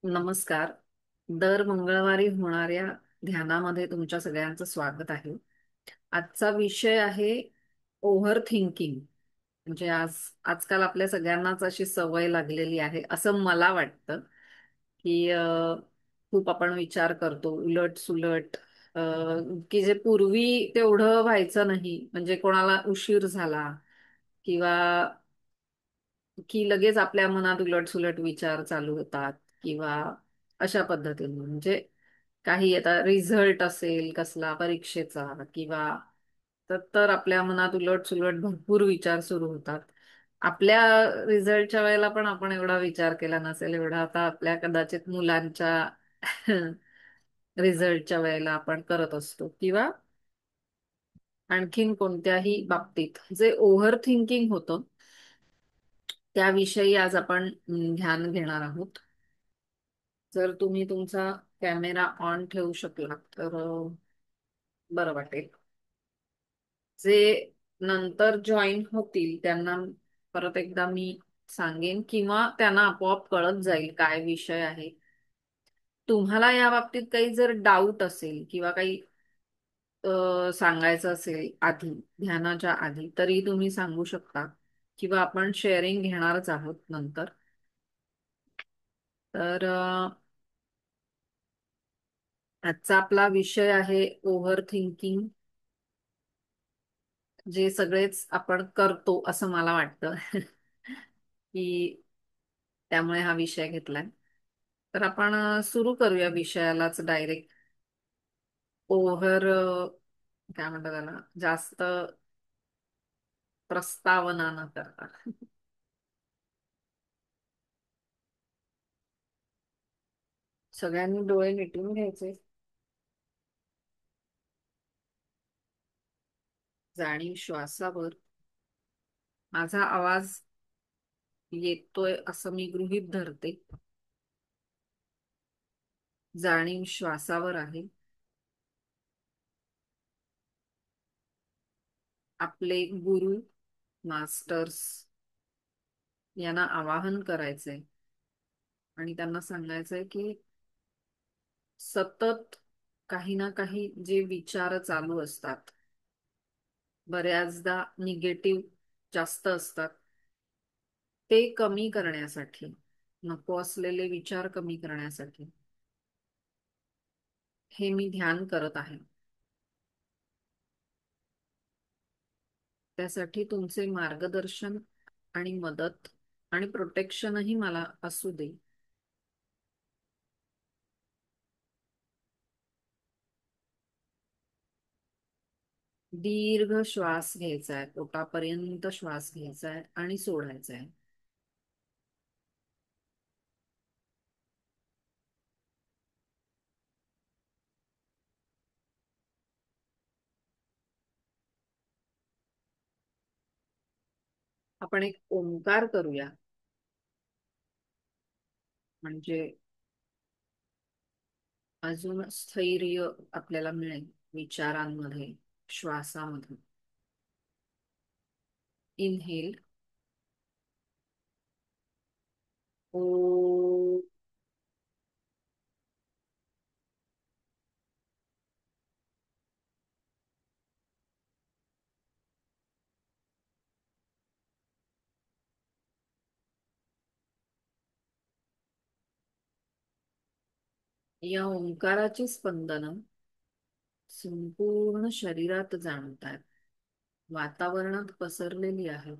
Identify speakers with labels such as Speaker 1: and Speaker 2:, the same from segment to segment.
Speaker 1: नमस्कार. दर मंगळवारी होणाऱ्या ध्यानामध्ये तुमच्या सगळ्यांचं स्वागत आहे. आजचा विषय आहे ओव्हर थिंकिंग. म्हणजे आजकाल आपल्या सगळ्यांनाच अशी सवय लागलेली आहे असं मला वाटतं, की खूप आपण विचार करतो उलट सुलट, अ, की जे पूर्वी तेवढं व्हायचं नाही. म्हणजे कोणाला उशीर झाला किंवा की लगेच आपल्या मनात उलट-सुलट विचार चालू होतात किंवा अशा पद्धतीने म्हणजे काही आता रिझल्ट असेल कसला परीक्षेचा किंवा तर आपल्या मनात उलट-सुलट भरपूर विचार सुरू होतात. आपल्या रिझल्टच्या वेळेला पण आपण एवढा विचार केला नसेल एवढा आता आपल्या कदाचित मुलांच्या रिझल्टच्या वेळेला आपण करत असतो किंवा आणखीन कोणत्याही बाबतीत जे ओव्हर थिंकिंग होतं त्याविषयी आज आपण ध्यान घेणार आहोत. जर तुम्ही तुमचा कॅमेरा ऑन ठेवू शकलात तर बरं वाटेल. जे नंतर जॉईन होतील त्यांना परत एकदा मी सांगेन किंवा त्यांना आपोआप कळत जाईल काय विषय आहे. तुम्हाला या बाबतीत काही जर डाऊट असेल किंवा काही सांगायचं असेल आधी ध्यानाच्या आधी तरी तुम्ही सांगू शकता किंवा आपण शेअरिंग घेणारच आहोत नंतर. तर आजचा आपला विषय आहे ओव्हर थिंकिंग, जे सगळेच आपण करतो असं मला वाटतं. की त्यामुळे हा विषय घेतलाय. तर आपण सुरू करूया विषयालाच डायरेक्ट. ओव्हर काय म्हणतात त्याला, जास्त प्रस्तावना न करता. सगळ्यांनी डोळे मिटून घ्यायचे. जाणीव श्वासावर. माझा आवाज येतोय असं मी गृहीत धरते. जाणीव श्वासावर आहे. आपले गुरु मास्टर्स यांना आवाहन करायचंय आणि त्यांना सांगायचंय की सतत काही ना काही जे विचार चालू असतात, बऱ्याचदा निगेटिव्ह जास्त असतात, ते कमी करण्यासाठी, नको असलेले विचार कमी करण्यासाठी हे मी ध्यान करत आहे. त्यासाठी तुमचे मार्गदर्शन आणि मदत आणि प्रोटेक्शनही मला असू दे. दीर्घ श्वास घ्यायचा आहे, पोटापर्यंत श्वास घ्यायचा आहे आणि सोडायचा आहे. आपण एक ओंकार करूया. म्हणजे अजून स्थैर्य आपल्याला मिळेल विचारांमध्ये, श्वासामध्ये. इनहेल. ओ. या ओंकाराची स्पंदनं संपूर्ण शरीरात जाणतात, वातावरणात पसरलेली आहेत.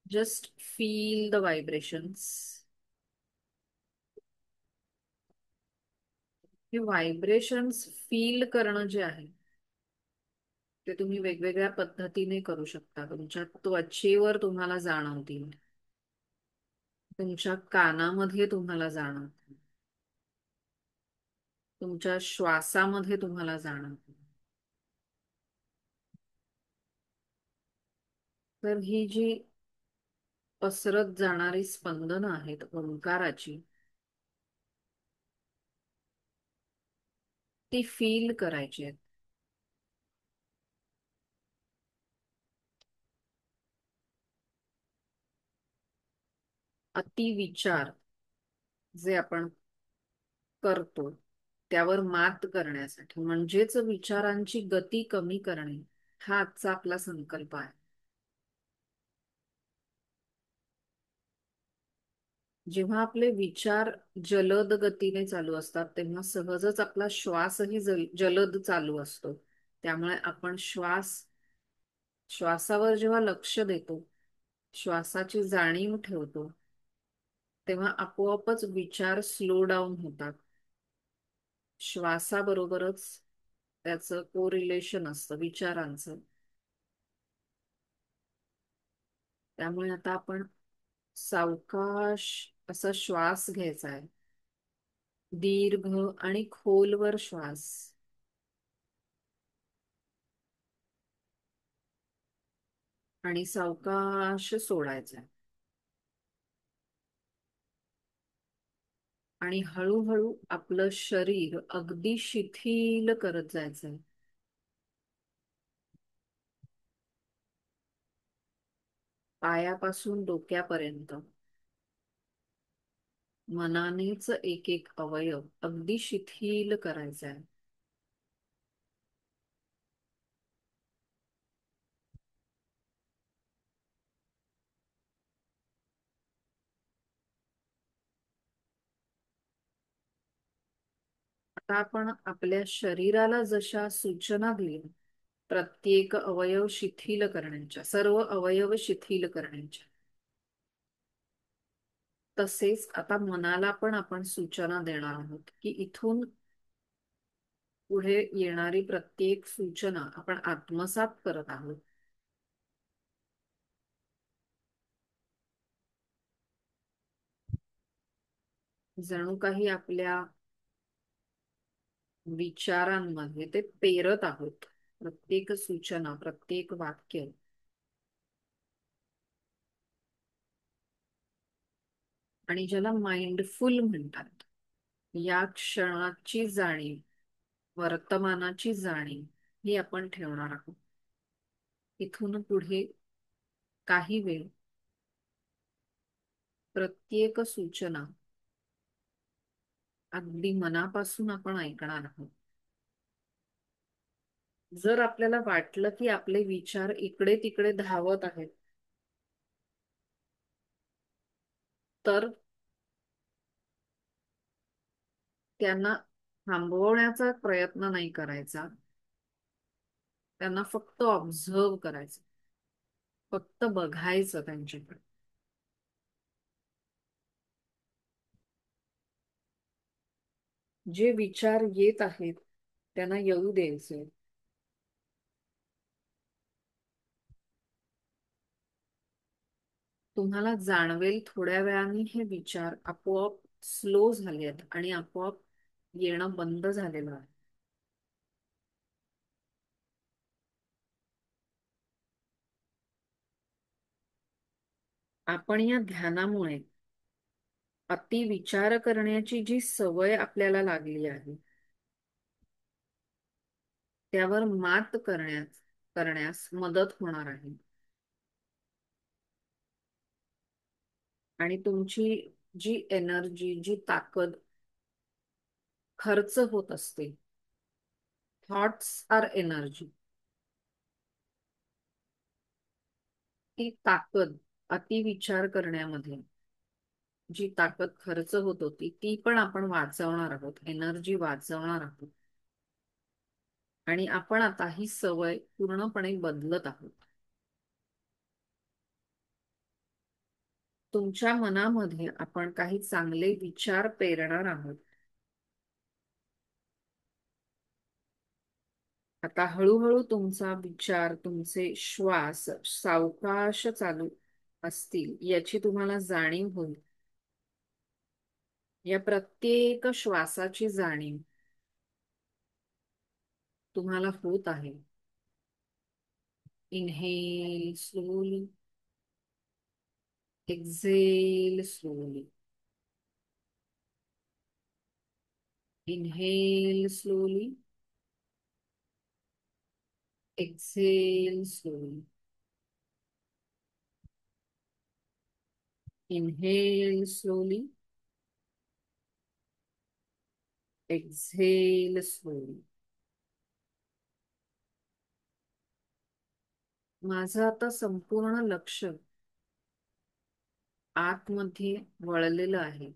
Speaker 1: Just feel the vibrations. हे व्हायब्रेशन्स फील करणं जे आहे ते तुम्ही वेगवेगळ्या पद्धतीने करू शकता. तुमच्या त्वचेवर तुम्हाला जाणवतील, तुमच्या कानामध्ये तुम्हाला जाणवतील, तुमच्या श्वासामध्ये तुम्हाला जाणवतील. तर ही जी पसरत जाणारी स्पंदनं आहेत ओंकाराची, ती फील करायची आहेत. अतिविचार जे आपण करतो त्यावर मात करण्यासाठी म्हणजेच विचारांची गती कमी करणे हा आजचा आपला संकल्प आहे. जेव्हा आपले विचार जलद गतीने चालू असतात तेव्हा सहजच आपला श्वासही जलद चालू असतो. त्यामुळे आपण श्वासावर जेव्हा लक्ष देतो, श्वासाची जाणीव ठेवतो, तेव्हा आपोआपच विचार स्लो डाऊन होतात. श्वासाबरोबरच त्याचं कोरिलेशन असतं विचारांचं. त्यामुळे आता आपण सावकाश असा श्वास घ्यायचा आहे. दीर्घ आणि खोलवर श्वास आणि सावकाश सोडायचा आहे. आणि हळूहळू आपलं शरीर अगदी शिथिल करत जायचंय. पायापासून डोक्यापर्यंत मनानेच एक एक अवयव अगदी शिथिल करायचा आहे. आता आपण आपल्या शरीराला जशा सूचना दिल्या प्रत्येक अवयव शिथिल करण्याच्या, सर्व अवयव शिथिल करण्याच्या, तसेच आता मनाला पण आपण सूचना देणार आहोत की इथून पुढे येणारी प्रत्येक सूचना आपण आत्मसात करत आहोत. जणू काही आपल्या विचारांमध्ये ते पेरत आहोत. प्रत्येक सूचना, प्रत्येक वाक्य. आणि ज्याला माइंडफुल म्हणतात, या क्षणाची जाणीव, वर्तमानाची जाणीव ही आपण ठेवणार आहोत. इथून पुढे काही वेळ प्रत्येक सूचना अगदी मनापासून आपण ऐकणार आहोत. जर आपल्याला वाटलं की आपले विचार इकडे तिकडे धावत आहेत, तर त्यांना थांबवण्याचा प्रयत्न नाही करायचा. त्यांना फक्त ऑब्झर्व करायचं, फक्त बघायचं त्यांच्याकडे. जे विचार येत आहेत त्यांना येऊ द्यायचे. तुम्हाला जाणवेल थोड्या वेळाने हे विचार आपोआप स्लो झालेत आणि आपोआप येणं बंद झालेलं आहे. आपण या ध्यानामुळे अति विचार करण्याची जी सवय आपल्याला लागली आहे त्यावर मात करण्यास मदत होणार आहे. आणि तुमची जी एनर्जी, जी ताकद खर्च होत असते, थॉट्स आर एनर्जी, ती ताकद अति विचार करण्यामध्ये जी ताकद खर्च होत होती ती पण आपण वाचवणार आहोत, एनर्जी वाचवणार आहोत. आणि आपण आता ही सवय पूर्णपणे बदलत आहोत. तुमच्या मनामध्ये आपण काही चांगले विचार पेरणार आहोत. आता हळूहळू तुमचा विचार, तुमचे श्वास सावकाश चालू असतील याची तुम्हाला जाणीव होईल. या प्रत्येक श्वासाची जाणीव तुम्हाला होत आहे. Inhale slowly, exhale slowly. Inhale slowly, exhale slowly. Inhale slowly, exhale slowly. माझं आता संपूर्ण लक्ष आतमध्ये वळलेलं आहे,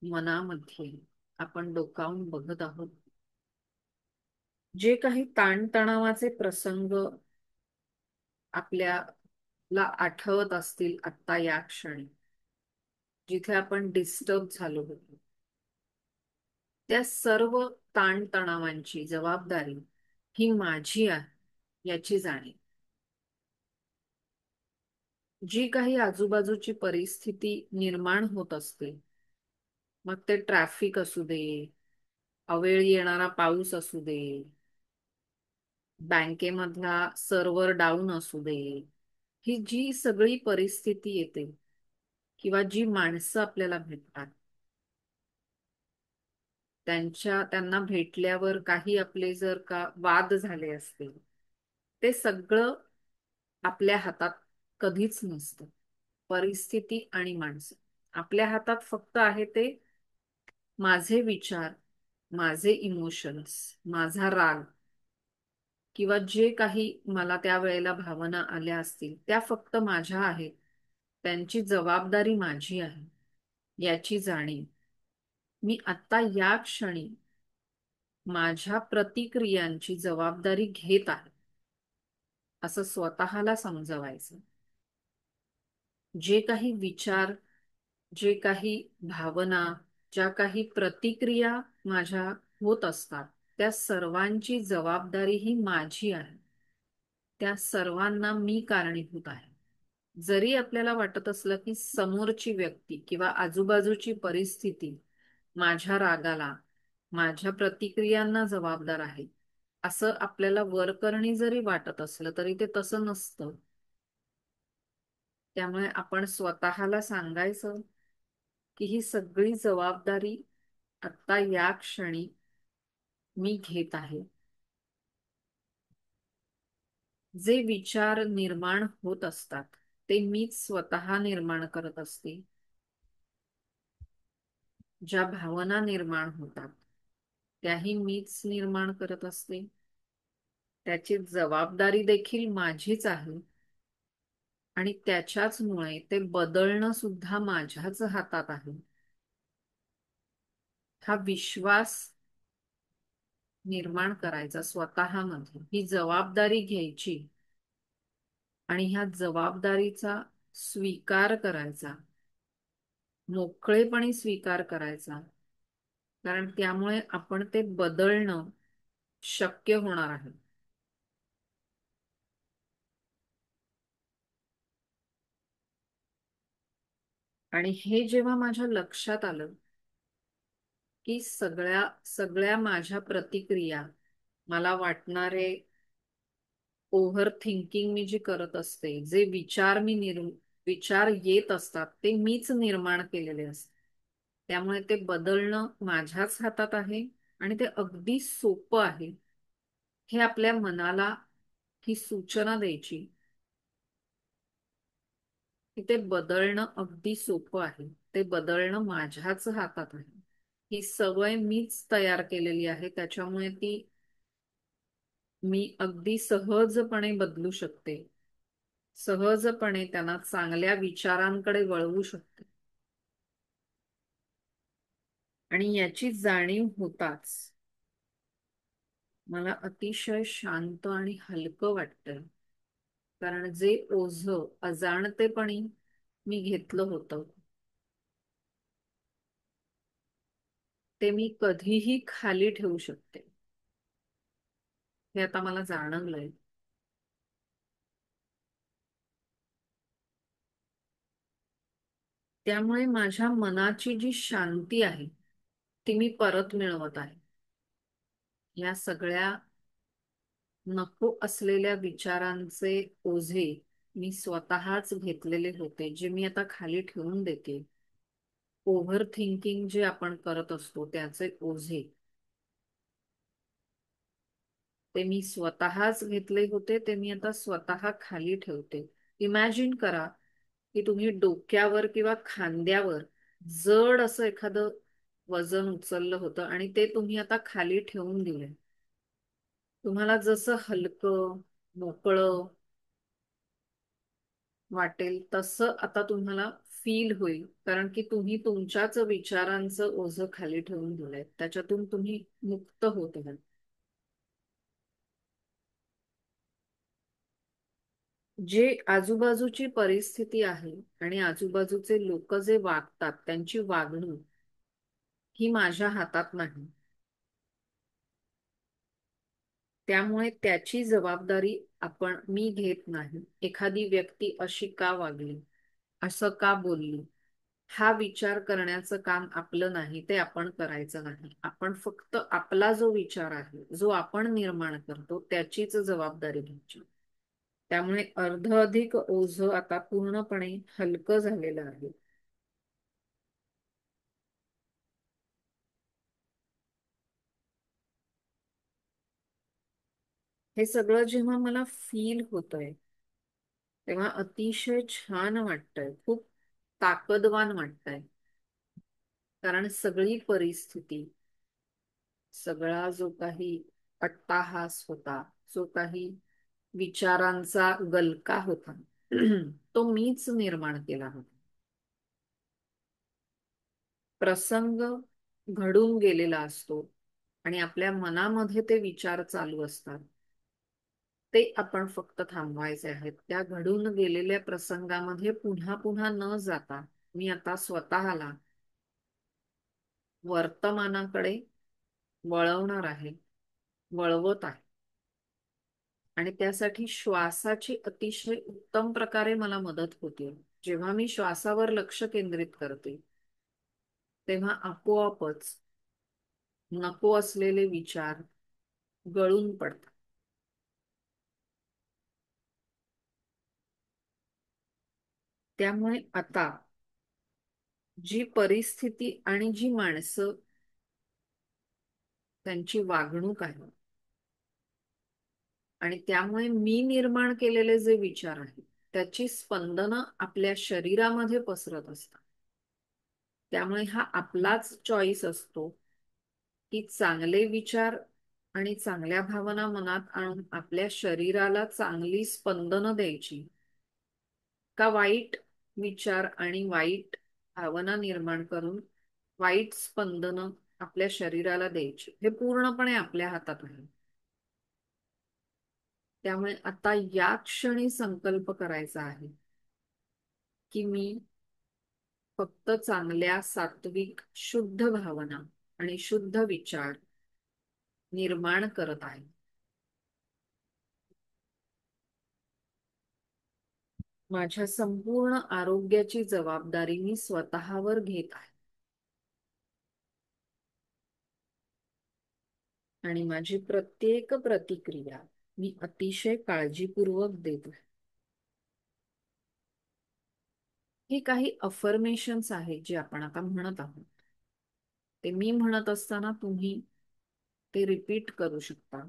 Speaker 1: मनामध्ये. आपण डोकावून बघत आहोत. जे काही ताणतणावाचे प्रसंग आपल्याला आठवत असतील आता या क्षणी, जिथे आपण डिस्टर्ब झालो होतो, त्या सर्व ताणतणावांची जबाबदारी ही माझी आहे याची जाणीव. जी काही आजूबाजूची परिस्थिती निर्माण होत असते, मग ते ट्रॅफिक असू दे, अवेळी येणारा पाऊस असू दे, बँकेमधला सर्व्हर डाऊन असू दे, ही जी सगळी परिस्थिती येते किंवा जी माणसं आपल्याला भेटतात, त्यांना भेटल्यावर काही आपले जर का वाद झाले असतील, ते सगळं आपल्या हातात कधीच नसतं. परिस्थिती आणि माणसं आपल्या हातात फक्त आहे ते माझे विचार, माझे इमोशन्स, माझा राग किंवा जे काही मला त्या वेळेला भावना आल्या असतील त्या फक्त माझ्या आहेत. त्यांची जबाबदारी माझी आहे याची जाणीव मी आता या क्षणी माझ्या प्रतिक्रियांची जबाबदारी घेत आहे असं स्वतःला समजवायचं. जे काही विचार, जे काही भावना, ज्या काही प्रतिक्रिया माझ्या होत असतात, त्या सर्वांची जबाबदारी ही माझी आहे. त्या सर्वांना मी कारणीभूत आहे. जरी आपल्याला वाटत असलं की समोरची व्यक्ती किंवा आजूबाजूची परिस्थिती माझ्या रागाला, माझ्या प्रतिक्रियांना जबाबदार आहे, असं आपल्याला वरकरणी जरी वाटत असलं तरी ते तसं नसतं. त्यामुळे आपण स्वतःला सांगायचं की ही सगळी जबाबदारी आता या क्षणी मी घेत आहे. जे विचार निर्माण होत असतात ते मीच स्वतः निर्माण करत असते. ज्या भावना निर्माण होतात त्याही मीच निर्माण करत असते. त्याची जबाबदारी देखील माझीच आहे आणि त्याच्याचमुळे ते बदलणं सुद्धा माझ्याच हातात आहे. हा विश्वास निर्माण करायचा स्वतःमध्ये, ही जबाबदारी घ्यायची आणि ह्या जबाबदारीचा स्वीकार करायचा, मोकळेपणे स्वीकार करायचा. कारण त्यामुळे आपण ते बदलणं शक्य होणार आहे. आणि हे जेव्हा माझ्या लक्षात आलं की सगळ्या सगळ्या माझ्या प्रतिक्रिया, मला वाटणारे ओव्हर थिंकिंग मी जे करत असते, जे विचार येत असतात ते मीच निर्माण केलेले असतात. त्यामुळे ते बदलणं माझ्याच हातात आहे आणि ते अगदी सोपं आहे. हे आपल्या मनाला ही सूचना द्यायची की ते बदलणं अगदी सोपं आहे. ते बदलणं माझ्याच हातात आहे. ही सवय मीच तयार केलेली आहे, त्याच्यामुळे ती मी अगदी सहजपणे बदलू शकते. सहजपणे त्यांना चांगल्या विचारांकडे वळवू शकते. आणि याची जाणीव होताच मला अतिशय शांत आणि हलकं वाटतं. कारण जे ओझं अजाणतेपणी मी घेतलं होतं ते मी कधीही खाली ठेवू शकते, हे आता मला जाणवलंय. त्यामुळे माझ्या मनाची जी शांती आहे ती मी परत मिळवत आहे. या सगळ्या नको असलेल्या विचारांचे ओझे मी स्वतःच घेतलेले होते, जे मी आता खाली ठेवून देते. ओव्हर थिंकिंग जे आपण करत असतो त्याचे ओझे ते मी स्वतःच घेतले होते, ते मी आता स्वतः खाली ठेवते. इमॅजिन करा की तुम्ही डोक्यावर किंवा खांद्यावर जड असं एखादं वजन उचललं होतं आणि ते तुम्ही आता खाली ठेवून दिले. तुम्हाला जसं हलकं, मोकळं वाटेल तसं आता तुम्हाला फील होईल. कारण की तुम्ही तुमच्याच विचारांचं ओझं खाली ठेवून दिलंय, त्याच्यातून तुम्ही मुक्त होत आहात. जे आजूबाजूची परिस्थिती आहे आणि आजूबाजूचे लोक जे वागतात त्यांची वागणूक ही माझ्या हातात नाही. त्यामुळे त्याची जबाबदारी मी घेत नाही. एखादी व्यक्ती अशी का वागली, असं का बोलली, हा विचार करण्याचं काम आपलं नाही, ते आपण करायचं नाही. आपण फक्त आपला जो विचार आहे, जो आपण निर्माण करतो, त्याचीच जबाबदारी घ्यायची. त्यामुळे अर्ध अधिक ओझं आता पूर्णपणे हलकं झालेलं आहे. हे सगळं जेव्हा मला फील होतंय तेव्हा अतिशय छान वाटतंय, खूप ताकदवान वाटतंय. कारण सगळी परिस्थिती, सगळा जो काही अट्टाहास होता, जो काही विचारांचा गलका होता, तो मीच निर्माण केला होता. प्रसंग घडून गेलेला असतो आणि आपल्या मनामध्ये ते विचार चालू असतात. ते आपण फक्त थांबवायचे आहेत. त्या घडून गेलेल्या प्रसंगामध्ये पुन्हा पुन्हा न जाता मी आता स्वतःला वर्तमानाकडे वळवणार आहे, वळवत आहे. आणि त्यासाठी श्वासाची अतिशय उत्तम प्रकारे मला मदत होते. जेव्हा मी श्वासावर लक्ष केंद्रित करते तेव्हा आपोआपच नको असलेले विचार गळून पडतात. त्यामुळे आता जी परिस्थिती आणि जी माणसं, त्यांची वागणूक आहे आणि त्यामुळे मी निर्माण केलेले जे विचार आहेत त्याची स्पंदनं आपल्या शरीरामध्ये पसरत असतात. त्यामुळे हा आपलाच चॉईस असतो की चांगले विचार आणि चांगल्या भावना मनात आणून आपल्या शरीराला चांगली स्पंदनं द्यायची, का वाईट विचार आणि वाईट भावना निर्माण करून वाईट स्पंदनं आपल्या शरीराला द्यायची. हे पूर्णपणे आपल्या हातात आहे. त्यामुळे आता या क्षणी संकल्प करायचा आहे की मी फक्त चांगल्या, सात्विक, शुद्ध भावना आणि शुद्ध विचार निर्माण करत आहे. माझ्या संपूर्ण आरोग्याची जबाबदारी मी स्वतःवर घेत आहे आणि माझी प्रत्येक प्रतिक्रिया मी अतिशय काळजीपूर्वक देत आहे. हे काही अफर्मेशन्स आहेत जे आपण आता म्हणत आहोत. ते मी म्हणत असताना तुम्ही ते रिपीट करू शकता.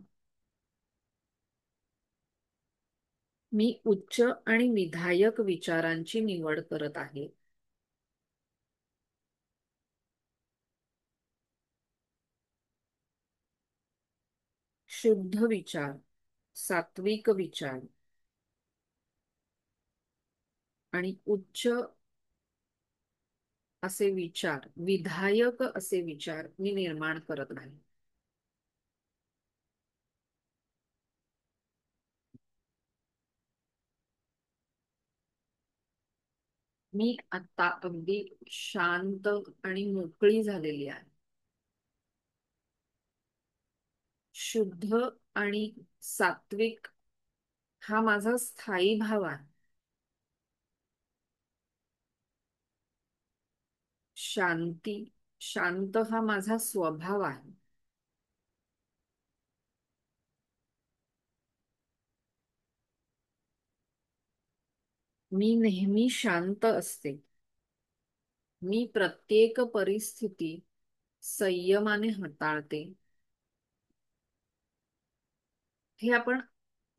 Speaker 1: मी उच्च आणि विधायक विचारांची निवड करत आहे. शुद्ध विचार, सात्विक विचार आणि उच्च असे विचार, विधायक असे विचार मी निर्माण करत आहे. मी आता अगदी शांत आणि मोकळी झालेली आहे. शुद्ध आणि सात्विक हा माझा स्थायी भाव आहे. शांती, शांत हा माझा स्वभाव आहे. मी नेहमी शांत असते. मी प्रत्येक परिस्थिती संयमाने हाताळते. हे आपण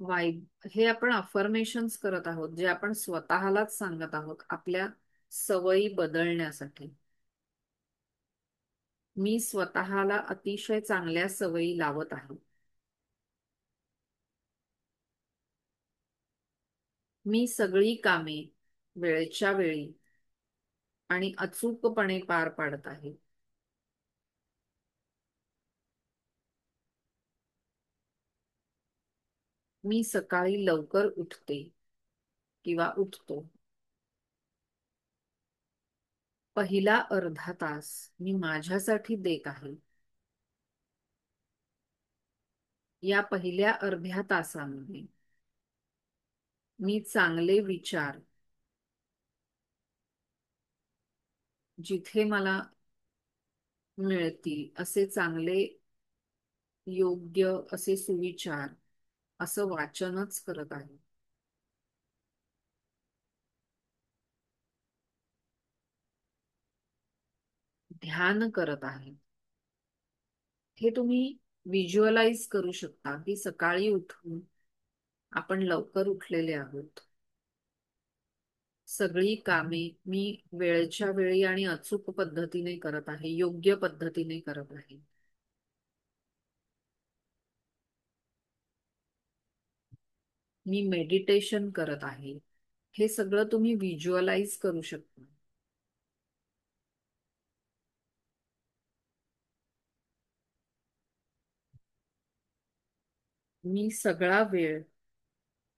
Speaker 1: वाईब हे आपण अफर्मेशन्स करत आहोत, जे आपण स्वतःलाच सांगत आहोत आपल्या सवयी बदलण्यासाठी. मी स्वतःला अतिशय चांगल्या सवयी लावत आहे. मी सगळी कामे वेळच्या वेळी आणि अचूकपणे पार पाडत आहे. मी सकाळी लवकर उठते किंवा उठतो. पहिला अर्धा तास मी माझ्यासाठी देत आहे. या पहिल्या अर्ध्या तासामध्ये मी चांगले विचार, जिथे मला मिळतील असे चांगले, योग्य असे सुविचार, असं वाचनच करत आहे. ध्यान करत आहे. हे तुम्ही विज्युअलाइज करू शकता की सकाळी उठून आपण लवकर उठलेले आहोत. सगळी कामे मी वेळच्या वेळी आणि अचूक पद्धतीने करत आहे, योग्य पद्धतीने करत आहे. मी मेडिटेशन करत आहे. हे सगळं तुम्ही व्हिज्युअलाइज करू शकता. मी सगळा वेळ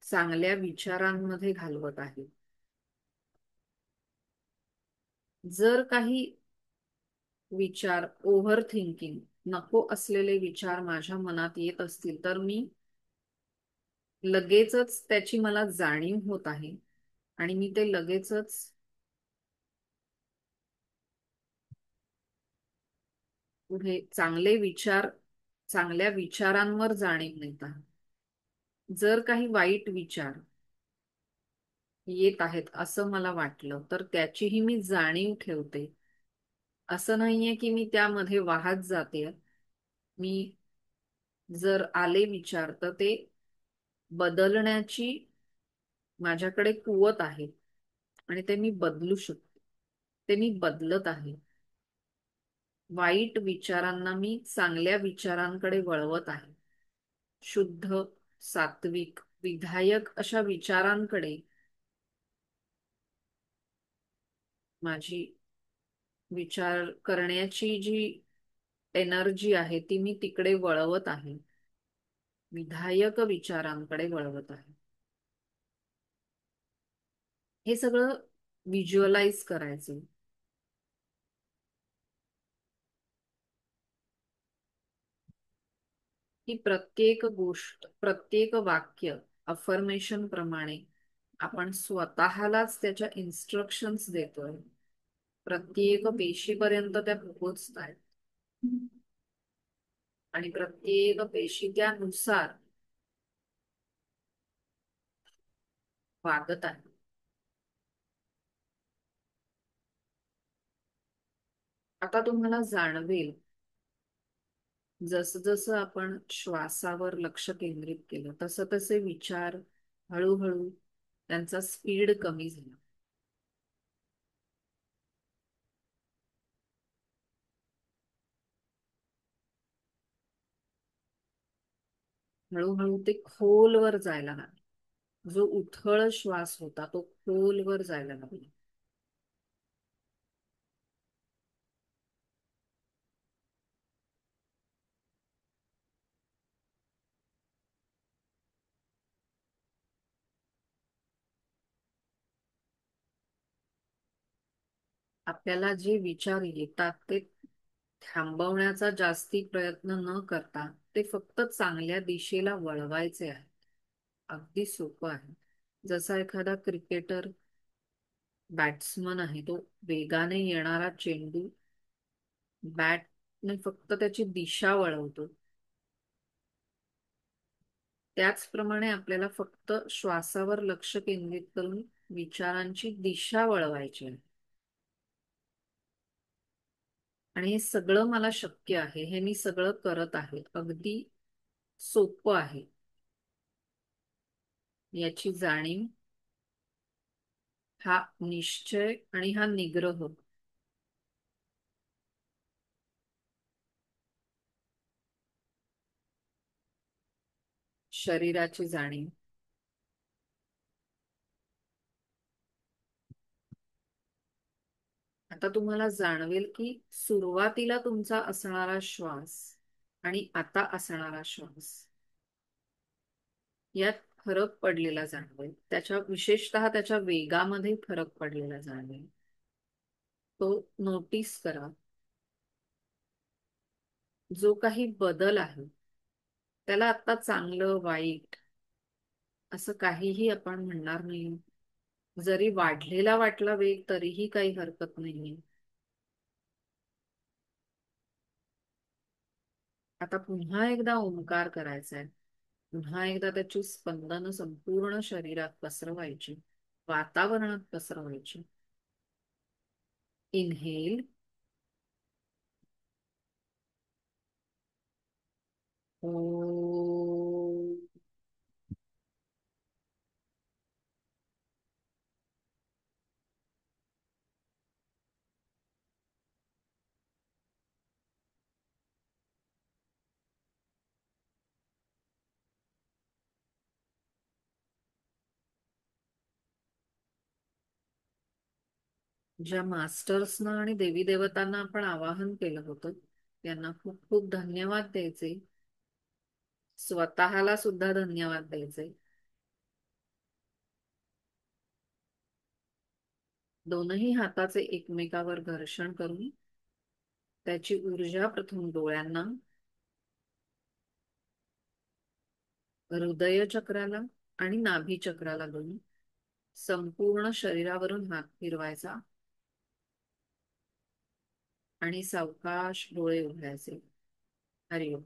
Speaker 1: चांगल्या विचारांमध्ये घालवत आहे. जर काही विचार, ओव्हर थिंकिंग, नको असलेले विचार माझ्या मनात येत असतील तर मी लगेचच त्याची मला जाणीव होत आहे आणि मी ते लगेचच पुढे चांगल्या विचारांवर जाणीव नेत आहे. जर काही वाईट विचार येत आहेत असं मला वाटलं तर त्याचीही मी जाणीव ठेवते. असं नाहीये की मी त्यामध्ये वाहत जाते. मी जर आले विचार तर ते बदलण्याची माझ्याकडे कुवत आहे आणि ते मी बदलू शकते. ते मी बदलत आहे. वाईट विचारांना मी चांगल्या विचारांकडे वळवत आहे. शुद्ध, सात्विक, विधायक अशा विचारांकडे माझी विचार करण्याची जी एनर्जी आहे ती मी तिकडे वळवत आहे. विधायक विचारांकडे वळवत आहे. हे सगळं व्हिज्युअलाइज करायचं. की प्रत्येक गोष्ट, प्रत्येक वाक्य अफर्मेशन प्रमाणे आपण स्वतःलाच त्याच्या इन्स्ट्रक्शन्स देतोय. प्रत्येक पेशीपर्यंत त्या पोहोचतायत आणि प्रत्येक पेशी त्यानुसार वागत आहे. आता तुम्हाला जाणवेल, जसं जसं आपण श्वासावर लक्ष केंद्रित केलं तसं तसे विचार हळूहळू त्यांचा स्पीड कमी झाला. हळूहळू ते खोलवर जायला लागले. जो उथळ श्वास होता तो खोलवर जायला लागला. आपल्याला जे विचार येतात ते थांबवण्याचा जास्ती प्रयत्न न करता ते फक्त चांगल्या दिशेला वळवायचे आहे. अगदी सोपं आहे. जसा एखादा क्रिकेटर, बॅट्समन आहे, तो वेगाने येणारा चेंडू बॅटने फक्त त्याची दिशा वळवतो. त्याचप्रमाणे आपल्याला फक्त श्वासावर लक्ष केंद्रित करून विचारांची दिशा वळवायची आहे. आणि हे सगळं मला शक्य आहे, हे मी सगळं करत आहे. अगदी सोपं आहे. याची जाणीव, हा निश्चय आणि हा निग्रह. शरीराची जाणीव. आता तुम्हाला जाणवेल की सुरुवातीला तुमचा असणारा श्वास आणि आता असणारा श्वास यात फरक पडलेला जाणवेल. त्याच्या विशेषतः त्याच्या वेगामध्ये फरक पडलेला जाणवेल. तो नोटीस करा. जो काही बदल आहे त्याला आता चांगलं वाईट असं काहीही आपण म्हणणार नाही. जरी वाढलेला वाटला वेग तरीही काही हरकत नाहीये. आता पुन्हा एकदा ओंकार करायचा आहे. पुन्हा एकदा त्याची स्पंदनं संपूर्ण शरीरात पसरवायची, वातावरणात पसरवायची. इनहेल. ओ. ज्या मास्टर्सना आणि देवी देवतांना आपण आवाहन केलं होतं त्यांना खूप खूप धन्यवाद द्यायचे. स्वतःला सुद्धा धन्यवाद द्यायचे. दोनही हाताचे एकमेकावर घर्षण करून त्याची ऊर्जा प्रथम डोळ्यांना, हृदय चक्राला आणि नाभी चक्राला घेऊन संपूर्ण शरीरावरून हात फिरवायचा आणि सावकाश डोळे उघडायचे. हरिओम.